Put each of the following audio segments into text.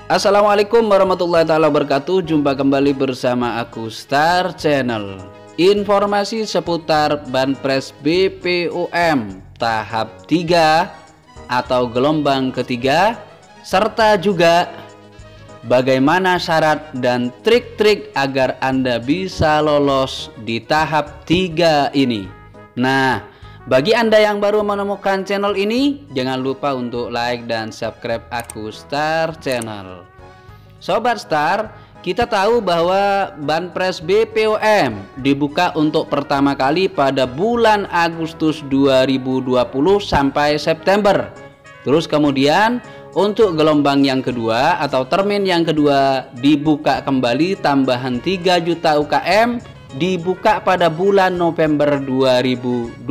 Assalamualaikum warahmatullahi taala wabarakatuh. Jumpa kembali bersama aku Star Channel. Informasi seputar Banpres BPOM tahap 3 atau gelombang ketiga, serta juga bagaimana syarat dan trik-trik agar Anda bisa lolos di tahap 3 ini. Nah, bagi Anda yang baru menemukan channel ini, jangan lupa untuk like dan subscribe aku Star Channel. Sobat Star, kita tahu bahwa Banpres BPOM dibuka untuk pertama kali pada bulan Agustus 2020 sampai September. Terus kemudian untuk gelombang yang kedua atau termin yang kedua dibuka kembali tambahan 3 juta UKM, dibuka pada bulan November 2020.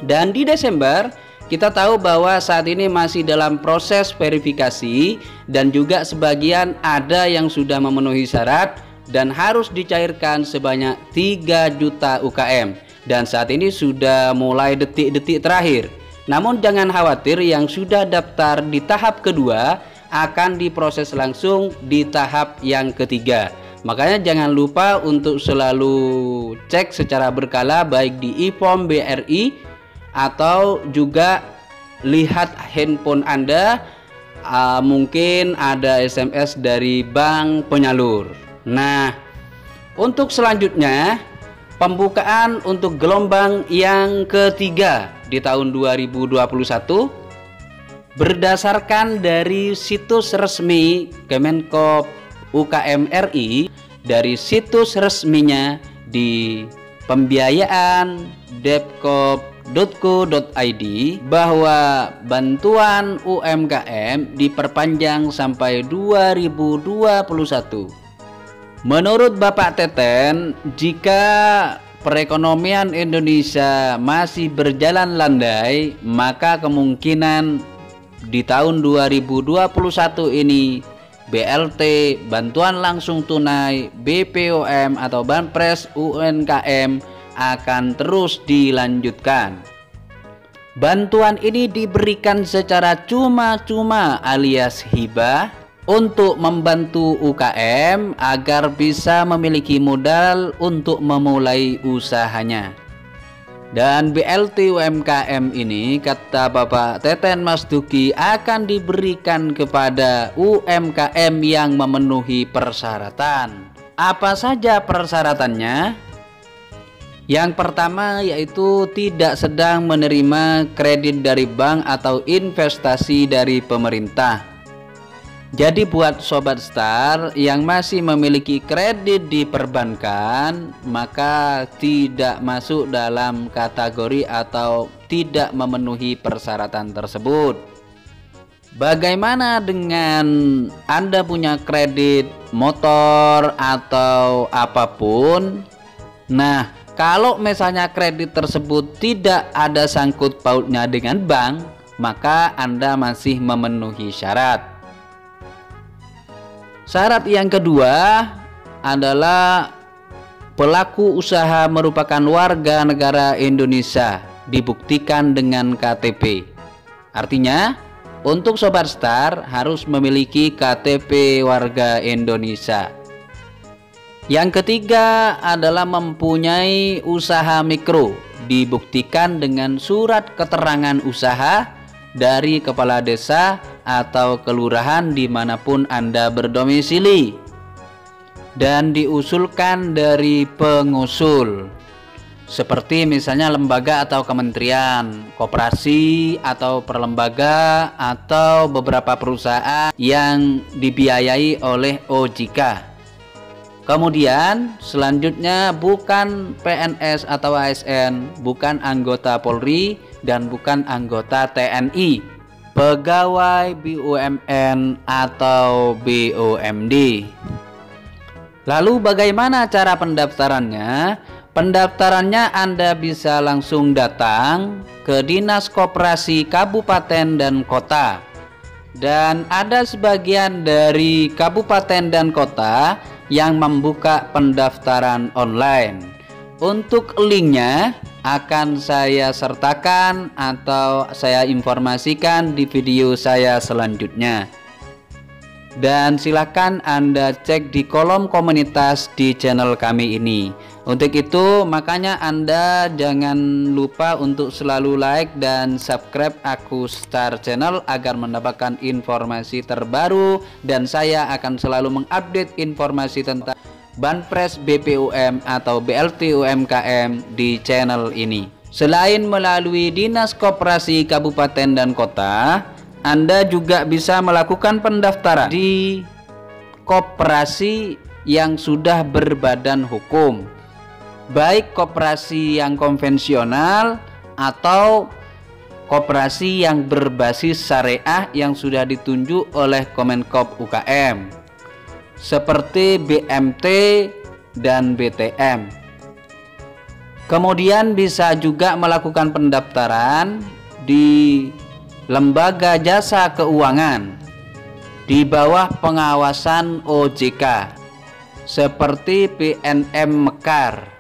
Dan di Desember kita tahu bahwa saat ini masih dalam proses verifikasi dan juga sebagian ada yang sudah memenuhi syarat dan harus dicairkan sebanyak 3 juta UKM. Dan saat ini sudah mulai detik-detik terakhir. Namun jangan khawatir, yang sudah daftar di tahap kedua akan diproses langsung di tahap yang ketiga. Makanya jangan lupa untuk selalu cek secara berkala baik di e-form BRI atau juga lihat handphone Anda, mungkin ada SMS dari bank penyalur. Nah, untuk selanjutnya pembukaan untuk gelombang yang ketiga di tahun 2021 berdasarkan dari situs resmi Kemenko UKM RI, dari situs resminya di pembiayaan depkop.co.id, bahwa bantuan UMKM diperpanjang sampai 2021. Menurut Bapak Teten, jika perekonomian Indonesia masih berjalan landai, maka kemungkinan di tahun 2021 ini BLT, bantuan langsung tunai, BPOM atau Banpres UMKM akan terus dilanjutkan. Bantuan ini diberikan secara cuma-cuma alias hibah untuk membantu UKM agar bisa memiliki modal untuk memulai usahanya. Dan BLT UMKM ini, kata Bapak Teten Mas Duki, akan diberikan kepada UMKM yang memenuhi persyaratan. Apa saja persyaratannya? Yang pertama yaitu tidak sedang menerima kredit dari bank atau investasi dari pemerintah. Jadi buat Sobat Star yang masih memiliki kredit di perbankan, maka tidak masuk dalam kategori atau tidak memenuhi persyaratan tersebut. Bagaimana dengan Anda punya kredit motor atau apapun? Nah, kalau misalnya kredit tersebut tidak ada sangkut pautnya dengan bank, maka Anda masih memenuhi syarat. Syarat yang kedua adalah pelaku usaha merupakan warga negara Indonesia, dibuktikan dengan KTP. Artinya, untuk Sobat Star harus memiliki KTP warga Indonesia. Yang ketiga adalah mempunyai usaha mikro, dibuktikan dengan surat keterangan usaha dari kepala desa atau kelurahan dimanapun Anda berdomisili, dan diusulkan dari pengusul seperti misalnya lembaga atau kementerian, koperasi atau perlembaga atau beberapa perusahaan yang dibiayai oleh OJK. Kemudian selanjutnya bukan PNS atau ASN, bukan anggota Polri dan bukan anggota TNI, pegawai BUMN atau BUMD. Lalu bagaimana cara pendaftarannya? Pendaftarannya Anda bisa langsung datang ke Dinas Koperasi Kabupaten dan Kota. Dan ada sebagian dari kabupaten dan kota yang membuka pendaftaran online. Untuk linknya akan saya sertakan atau saya informasikan di video saya selanjutnya. dan silakan Anda cek di kolom komunitas di channel kami ini. Untuk itu makanya Anda jangan lupa untuk selalu like dan subscribe Akustar Channel agar mendapatkan informasi terbaru, dan saya akan selalu mengupdate informasi tentang Banpres BPUM atau BLT UMKM di channel ini. Selain melalui Dinas Koperasi Kabupaten dan Kota, Anda juga bisa melakukan pendaftaran di koperasi yang sudah berbadan hukum, baik koperasi yang konvensional atau koperasi yang berbasis syariah yang sudah ditunjuk oleh Kemenkop UKM seperti BMT dan BTM. Kemudian bisa juga melakukan pendaftaran di lembaga jasa keuangan di bawah pengawasan OJK seperti PNM Mekar.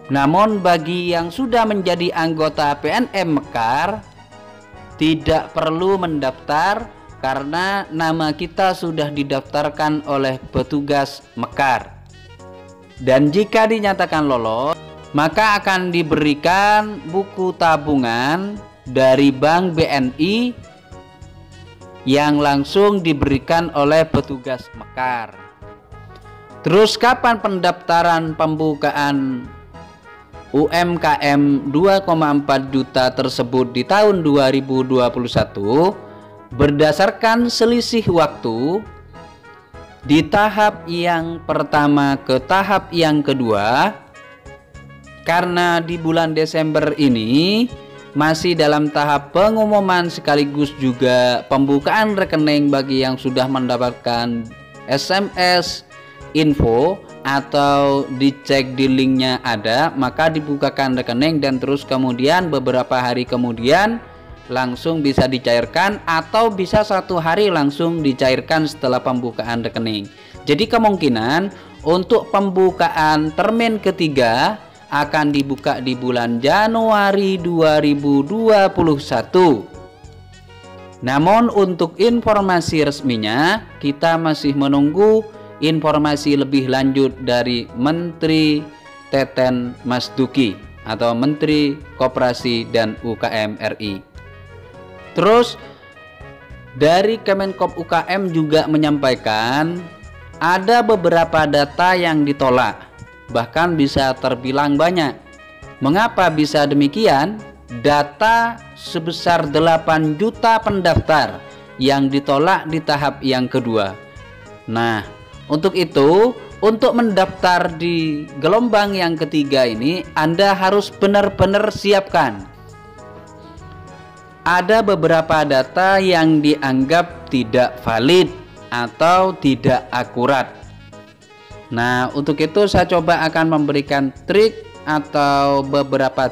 Namun bagi yang sudah menjadi anggota PNM Mekar tidak perlu mendaftar karena nama kita sudah didaftarkan oleh petugas Mekar. Dan jika dinyatakan lolos, maka akan diberikan buku tabungan dari Bank BNI yang langsung diberikan oleh petugas Mekar. Terus kapan pendaftaran pembukaan UMKM 2,4 juta tersebut di tahun 2021? Berdasarkan selisih waktu di tahap yang pertama ke tahap yang kedua, karena di bulan Desember ini masih dalam tahap pengumuman sekaligus juga pembukaan rekening bagi yang sudah mendapatkan SMS info atau dicek di linknya ada, maka dibukakan rekening dan terus kemudian beberapa hari kemudian langsung bisa dicairkan atau bisa 1 hari langsung dicairkan setelah pembukaan rekening. Jadi kemungkinan untuk pembukaan termin ketiga akan dibuka di bulan Januari 2021. Namun untuk informasi resminya kita masih menunggu informasi lebih lanjut dari Menteri Teten Mas Duki atau Menteri Koperasi dan UKM RI. Terus dari Kemenkop UKM juga menyampaikan ada beberapa data yang ditolak, bahkan bisa terbilang banyak. Mengapa bisa demikian? Data sebesar 8 juta pendaftar yang ditolak di tahap yang kedua. Nah, untuk itu, untuk mendaftar di gelombang yang ketiga ini, Anda harus benar-benar siapkan. Ada beberapa data yang dianggap tidak valid atau tidak akurat. Nah, untuk itu saya coba akan memberikan trik atau beberapa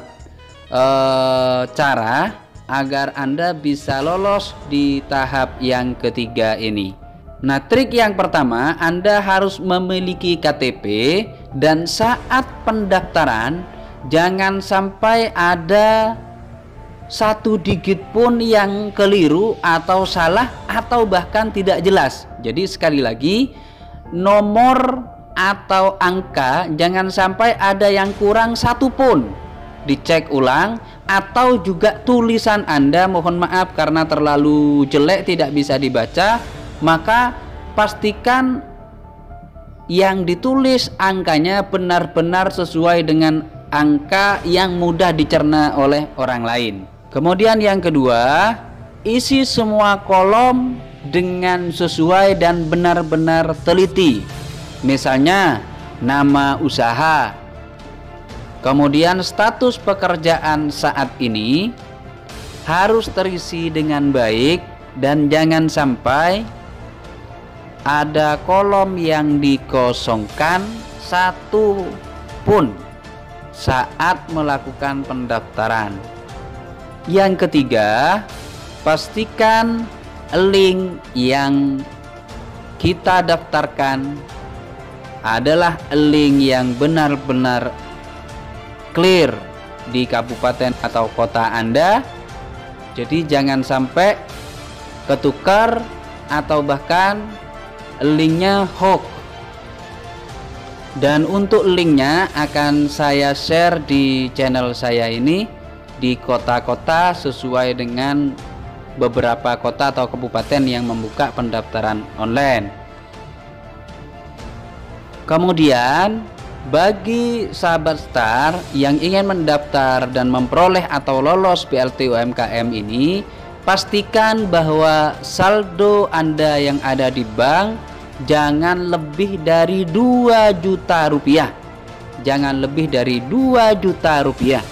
cara agar Anda bisa lolos di tahap yang ketiga ini. Nah, trik yang pertama, Anda harus memiliki KTP dan saat pendaftaran jangan sampai ada 1 digit pun yang keliru atau salah atau bahkan tidak jelas. Jadi sekali lagi, nomor atau angka jangan sampai ada yang kurang 1 pun. Dicek ulang, atau juga tulisan Anda, mohon maaf karena terlalu jelek tidak bisa dibaca, maka pastikan yang ditulis angkanya benar-benar sesuai dengan angka yang mudah dicerna oleh orang lain. Kemudian yang kedua, isi semua kolom dengan sesuai dan benar-benar teliti. Misalnya nama usaha, kemudian status pekerjaan saat ini harus terisi dengan baik dan jangan sampai ada kolom yang dikosongkan 1 pun saat melakukan pendaftaran. Yang ketiga, pastikan link yang kita daftarkan adalah link yang benar-benar clear di kabupaten atau kota Anda. Jadi jangan sampai ketukar atau bahkan linknya hoax. Dan untuk linknya akan saya share di channel saya ini di kota-kota sesuai dengan beberapa kota atau kabupaten yang membuka pendaftaran online. Kemudian bagi sahabat Star yang ingin mendaftar dan memperoleh atau lolos BLT UMKM ini, pastikan bahwa saldo Anda yang ada di bank jangan lebih dari 2 juta rupiah. Jangan lebih dari 2 juta rupiah.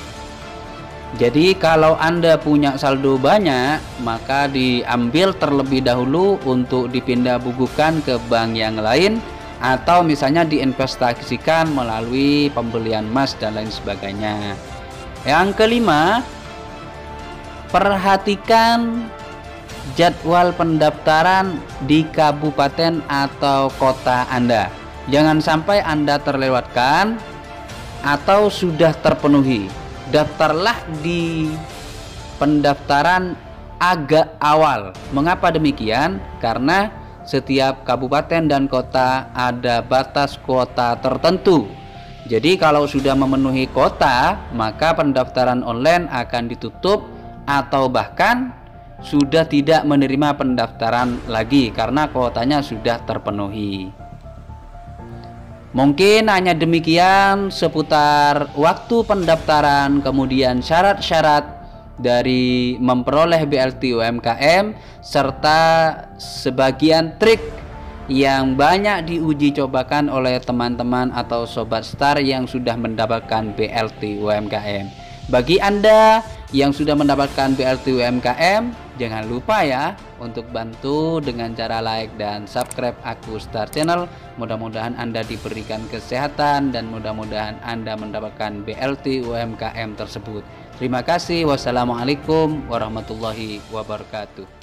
Jadi kalau Anda punya saldo banyak, maka diambil terlebih dahulu untuk dipindah bukukan ke bank yang lain, atau misalnya diinvestasikan melalui pembelian emas dan lain sebagainya. Yang kelima, perhatikan jadwal pendaftaran di kabupaten atau kota Anda. Jangan sampai Anda terlewatkan atau sudah terpenuhi. Daftarlah di pendaftaran agak awal. Mengapa demikian? Karena setiap kabupaten dan kota ada batas kuota tertentu. Jadi kalau sudah memenuhi kuota, maka pendaftaran online akan ditutup atau bahkan sudah tidak menerima pendaftaran lagi karena kuotanya sudah terpenuhi. Mungkin hanya demikian seputar waktu pendaftaran, kemudian syarat-syarat dari memperoleh BLT UMKM, serta sebagian trik yang banyak diuji cobakan oleh teman-teman atau sobat Star yang sudah mendapatkan BLT UMKM. Bagi Anda yang sudah mendapatkan BLT UMKM, jangan lupa ya untuk bantu dengan cara like dan subscribe Aku Star Channel. Mudah-mudahan Anda diberikan kesehatan dan mudah-mudahan Anda mendapatkan BLT UMKM tersebut. Terima kasih. Wassalamualaikum warahmatullahi wabarakatuh.